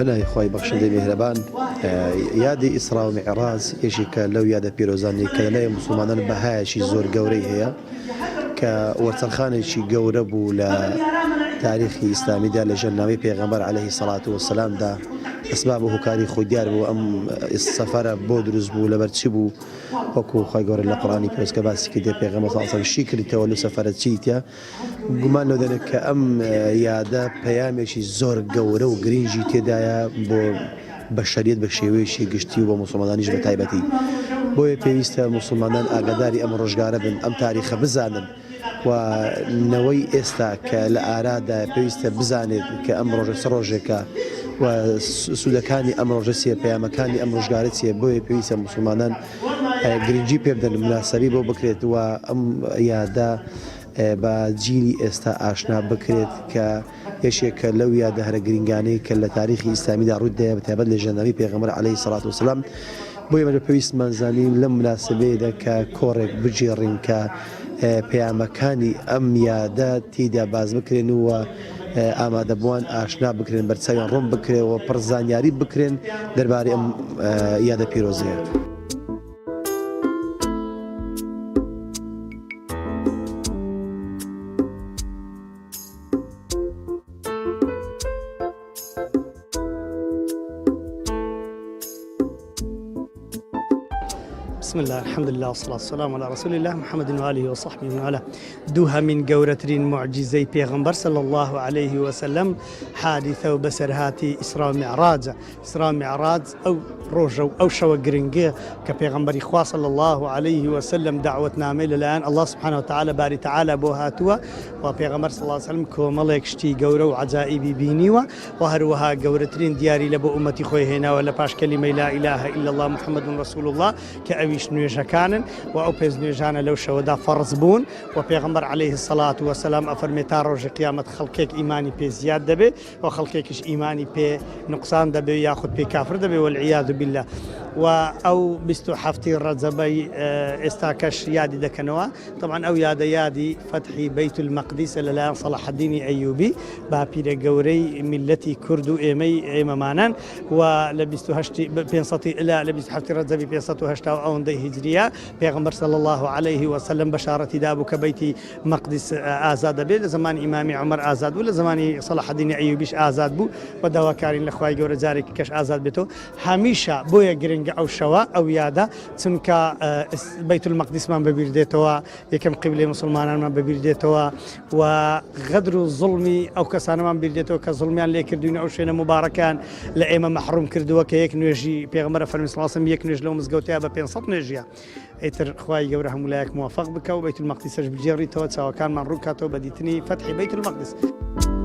بەنای خۆی بەخشندەی میهرەبان یادی ئیسرا و میعراج یەکێکە لەو یادە پیرۆزانی کە لەلای مسلمانان بەهایەکی زۆر گەورەی هەیە کە وەرچەرخانێکی گەورە بوو لە تاریخی ئیسلامیدا لە ژەرنامەی پێغەمبەر عەلەیهی سەڵات وەسەلامدا ئەسباب و هۆکاری خۆی دیار بوو ئەم سەفەرە بۆ دروست بوو لەبەرچی بوو وەکو خۆی گەورە لە قورئانی پیرۆزکە باسی کردێ پێغەمبەر صلی الله علیه و سلم کردیتەوە لەو سەفەرە چیتە گومان لەو دەنێت کە ئەم یادە پەیامێکی زۆر گەورە و گرنگی تێدایە بۆ بەشەریەت بە شێوەیەکی گشتی و بە مسلمانانیش بە تایبەتی بۆیە پێویستە مسلمانان ئاگاداری ئەم ڕۆژگارە بن ئەم تاریخە بزانن و نەوەی ئێستا کە لە ئارادا پێویستە بزانێت کە ئەم ڕۆژە چ ڕۆژێکە و سوودەکانی ئەم ڕۆژە چیە پەیامەکانی ئەم ڕۆژگارە چیە بۆیە پێویستە مسلمانان گرنگی پێ بدەن مناسەبی بۆ بکرێت و ئەم یادە بە جیلی ئێستا ئاشنا بکرێت کە یەکێکە لەو یادە هەرە گرنگانەی کە لە تاریخی ئیسلامیدا ڕوودایە بەتایبەت لە ژەرنامەی پێغەمبەر عەلەیهی سەڵات وسەلام بۆیە مەجە پێویستمان زانین لەم مناسبەیەدا کە کۆڕێک بجێڕین کە پەیامەکانی ئەم یادە تێیدا باز بکرێن و ئامادەبووان ئاشنا بکرێن بەرچاویان ڕۆم بکرێەوە پڕ زانیاری بکرێن دەربارەی ئەم یادە پیرۆزەیە. بسم الله الحمد لله والصلاة والسلام على رسول الله محمد وآله وصحبه وعلى دوها من قورترين معجزي پیغمبر صلى الله عليه وسلم حادثة وبسرهاتي إسراء معراج أو روجو أو شو قرنقي كبيغمبر إخوة صلى الله عليه وسلم دعوة نامل الآن الله سبحانه وتعالى باري تعالى بوهاتوا وبيغمبر صلى الله عليه وسلم كوملك شتي قورو وعجائبي بينيوا وهروها قورترين دياري لبو أمتي خوي هنا ولا باش كلمة لا إله إلا الله محمد رسول الله كأويش نوێژەکانن و ئەو پێز نوێژانە لەو شەوەدا فەرز بوون و پێغەمبەر عەلەیهی سەڵات وەسەلام ئەفەرمێ تا ڕۆژی قیامەت خەڵکێک ئیمانی پێ زیاد دەبێت و خەڵکێکیش ئیمانی پێ نوقسان دەبێت یاخود پێ کافر دەبێت والعیاذ بالله و ئەو 27 ڕەجەبەی ئێستاکەش یادی دەکەنەوە طبعا ئەو یادە یادی فەتحی بەیت المەقدیس لەلایەن صەلاح الدینی ئەیوبی باپیرە گەورەی میلەتی کورد و ئێمەمانان و لە 27 ڕەجەبی 580 ئەوەندەی هیجریە پێغەمبەر صلی الله عليه وسلم بەشارەتی دابوو کە بەیتی مەقدیس ئازاد دەبێت لە زمانی ئیمامی عومەر ئازاد بوو لە زمانی صەلاح الدینی ئەیوبیش ئازاد بوو و داواکارین لە خوای گەورە جارێکی کەش ئازاد بێتەوە هەمیشە بۆیە گرنگە ئەو شەوە ئەو یادە چونکە بەیت المەقدیسمان بەبیر دێتەوە یەکەم قیبلەی مسلمانانمان بەبیر دێتەوە و غەدر و زوڵمی ئەو کەسانەمان بیر دێتەوە کە زوڵمیان لێ کردوونە ئەو شوێنە مبارەکان لە ئێمە مەحروم کردووە کە یەک نوێژی پێغەمبەر فەرمی صلی الله علیه و سلم یەک نوێژ لەو مزگەوتەیە بە 500 نوێژیە ئیتر خوای گەورە هەمولایەک موافق بکە و بەیت المەقدیسەش بجێڕیتەوە چاوەکانمان ڕوو کاتەوە بە دیتنی فەتحی بەیت المەقدیس.